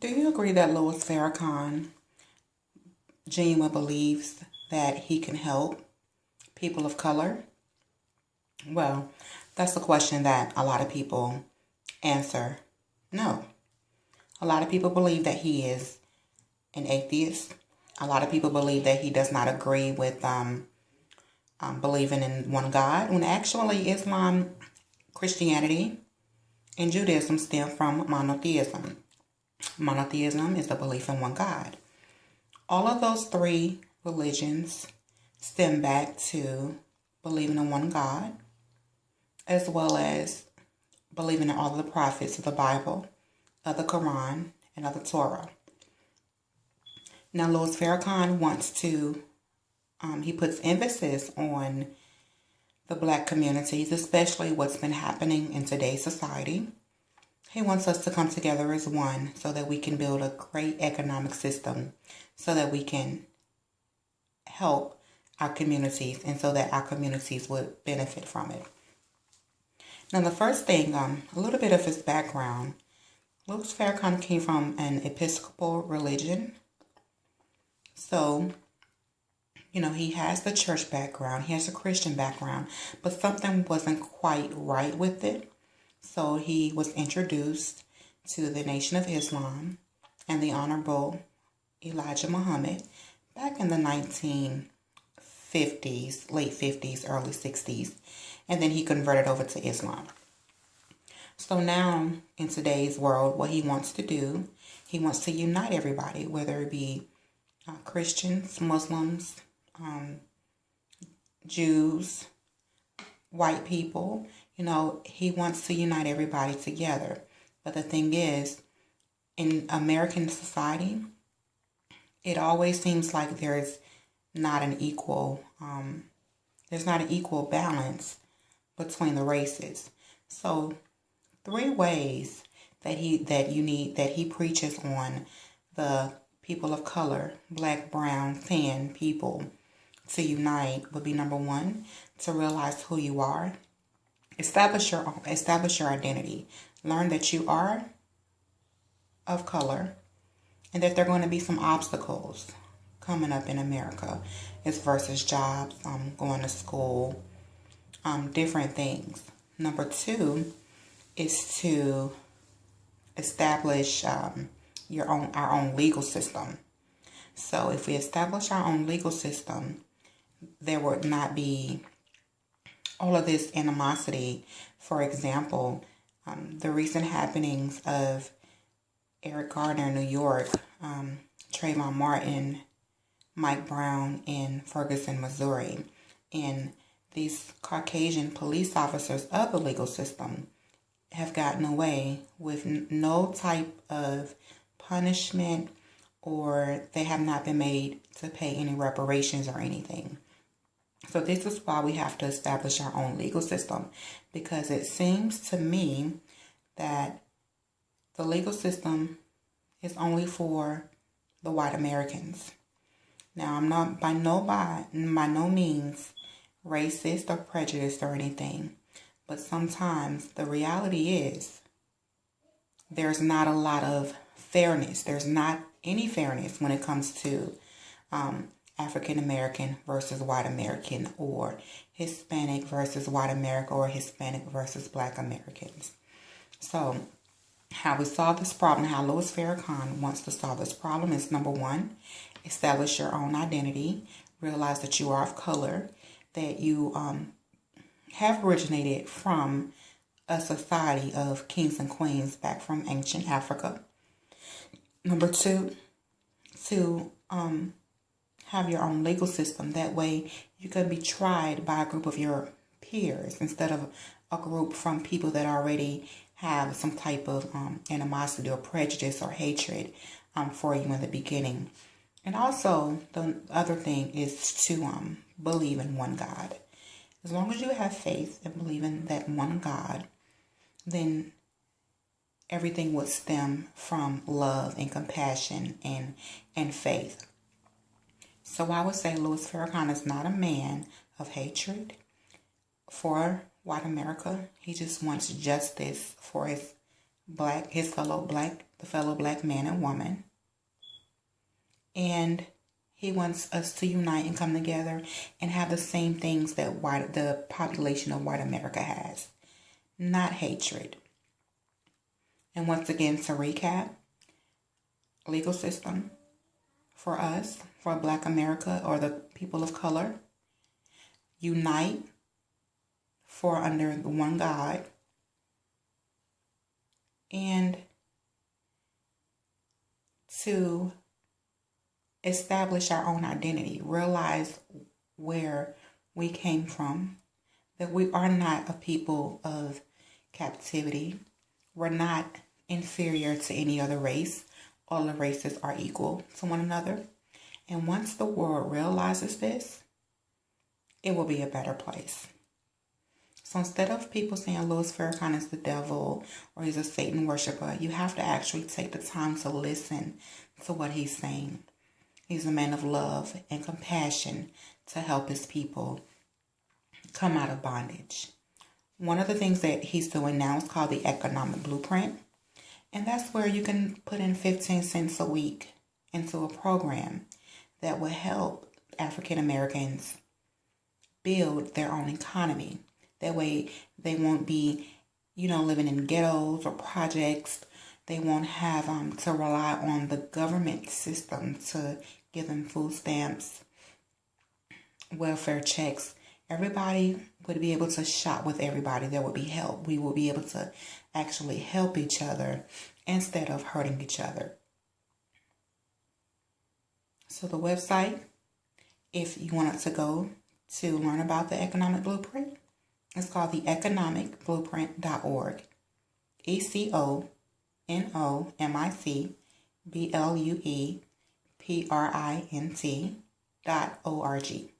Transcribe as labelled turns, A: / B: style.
A: Do you agree that Louis Farrakhan genuinely believes that he can help people of color? Well, that's a question that a lot of people answer no. A lot of people believe that he is an atheist. A lot of people believe that he does not agree with believing in one God, when actually Islam, Christianity, and Judaism stem from monotheism. Monotheism is the belief in one God. All of those three religions stem back to believing in one God, as well as believing in all of the prophets of the Bible, of the Quran, and of the Torah. Now, Louis Farrakhan wants to, he puts emphasis on the Black communities, especially what's been happening in today's society. He wants us to come together as one so that we can build a great economic system, so that we can help our communities and so that our communities would benefit from it. Now, the first thing, a little bit of his background. Louis Farrakhan came from an Episcopal religion. So, he has the church background, he has a Christian background, but something wasn't quite right with it. So he was introduced to the Nation of Islam and the Honorable Elijah Muhammad back in the 1950s, late 50s, early 60s, and then he converted over to Islam. So now, in today's world, what he wants to do, he wants to unite everybody, whether it be Christians, Muslims, Jews, white people. He wants to unite everybody together. But the thing is, in American society, it always seems like there's not an equal balance between the races. So 3 ways that he preaches on the people of color, Black, brown, tan people, to unite would be: number 1, to realize who you are. Establish your identity. Learn that you are of color and that there are going to be some obstacles coming up in America as versus jobs, going to school, different things. Number 2 is to establish our own legal system. So if we establish our own legal system, there would not be all of this animosity. For example, the recent happenings of Eric Garner in New York, Trayvon Martin, Mike Brown in Ferguson, Missouri, and these Caucasian police officers of the legal system have gotten away with no type of punishment, or they have not been made to pay any reparations or anything. So this is why we have to establish our own legal system, because it seems to me that the legal system is only for the white Americans. Now, I'm not by no means racist or prejudiced or anything, but sometimes the reality is there's not a lot of fairness. There's not any fairness when it comes to African American versus white American, or Hispanic versus white America, or Hispanic versus Black Americans. So how we solve this problem, how Louis Farrakhan wants to solve this problem, is: number 1, establish your own identity. Realize that you are of color, that you have originated from a society of kings and queens back from ancient Africa. Number 2, to have your own legal system. That way you could be tried by a group of your peers instead of a group from people that already have some type of animosity or prejudice or hatred for you in the beginning. And also, the other thing is to believe in one God. As long as you have faith and believe in that one God, then everything would stem from love and compassion and faith. So I would say Louis Farrakhan is not a man of hatred for white America. He just wants justice for his fellow Black the fellow black man and woman. And he wants us to unite and come together and have the same things that the population of white America has. Not hatred. And once again, to recap, legal system for us, for Black America or the people of color, unite for under the one God, and to establish our own identity, realize where we came from, that we are not a people of captivity. We're not inferior to any other race. All the races are equal to one another. And once the world realizes this, it will be a better place. So instead of people saying Louis Farrakhan is the devil or he's a Satan worshiper, you have to actually take the time to listen to what he's saying. He's a man of love and compassion to help his people come out of bondage. One of the things that he's doing now is called the Economic Blueprint. And that's where you can put in 15 cents a week into a program that will help African Americans build their own economy. That way they won't be, living in ghettos or projects. They won't have to rely on the government system to give them food stamps, welfare checks. Everybody would be able to shop with everybody. There would be help. We will be able to actually help each other instead of hurting each other. So the website, if you wanted to go to learn about the Economic Blueprint, it's called the economicblueprint.org. ECONOMICBLUEPRINT.org.